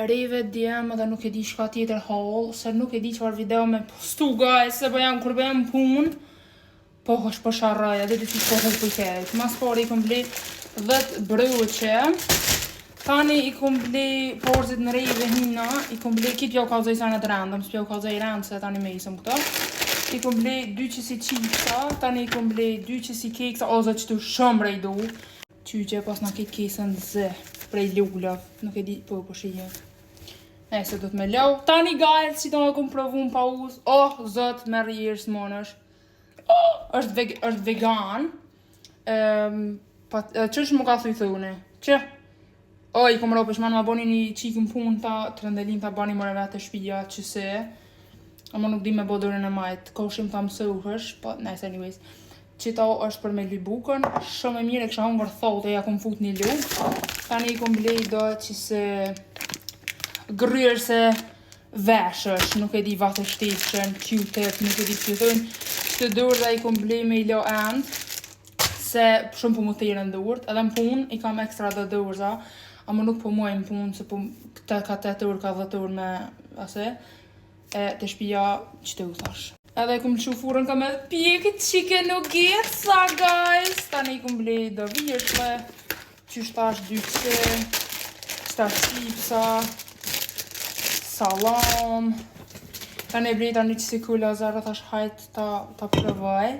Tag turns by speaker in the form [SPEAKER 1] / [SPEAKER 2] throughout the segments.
[SPEAKER 1] rive djem dhe nuk e di shka tjetër haul, se nuk e di qëfar video me postu guys, se kur bëjam pun, po është për sharraja, dhe që po hu për kejt. Mas pari i kom ble 10 brëqe, tani i kom ble porzit në rive hina, i kom ble kitë pjo kalzoj sanet random, s'pjo kalzoj rand se tani me isëm këto. I kom ble 2 qësi qipsa, tani i kom ble 2 qësi keksa, ose që tu shumë rejdu. Qyqe pas në kitë kesën zë, prej lullëv, nuk e di po shije. Se do të me lau. Tani guys, që të kom provu në pauz, zot me rrirë s'monësh. është vegan. Qësh më ka thune? Që? I kom ropë shmanë ma boni një qikën pun ta, të rëndelin ta bani mëre vetë të shpija qëse. Ama nuk di me bodurën e majtë, koshim ta mësuhësh, po, nice anyways. Qita është për me ly bukën, shumë e mire kësha hongër thote, ja kom fut një lukë. Tani i kom blej do qëse gryrë se veshësh, nuk e di vatë shteshën, Q-tip, nuk e di që thënë. Që të durë dhe i kom blej me i lo end, se shumë po mu thirë në durët, edhe në pun i kam ekstra dhe durëza, ama nuk po muaj në pun, se po ka 8 orë, ka 10 orë me ase, të shpija që të u thash. Edhe i kom që furën ka me pjekit chicken nuggetsa, guys! Tani i kom blej do vishme, që shtash dyqse, shtash chipsa, salam. Tani e blejta një qësi kula zara thash hajt ta provoj.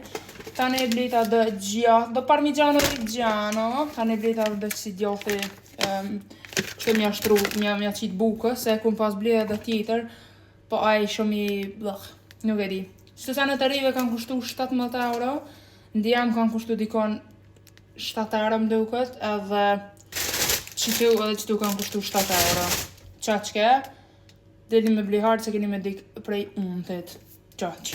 [SPEAKER 1] Tani e blejta dë gjatë, do parmigiano reggiano. Tani e blejta dë qësi djothi që mja shtru, mja qitë bukë, se kum pas blejta dë tjetër, po aj shumë i blëk, nuk e di. Qëtë sa në të rive kanë kushtu 17 euro, ndjam kanë kushtu dikon 7 euro më duket, edhe qëtu kanë kushtu 7 euro. Qaqke, deli me bliharë se keni me dik prej unëtit. Qaq.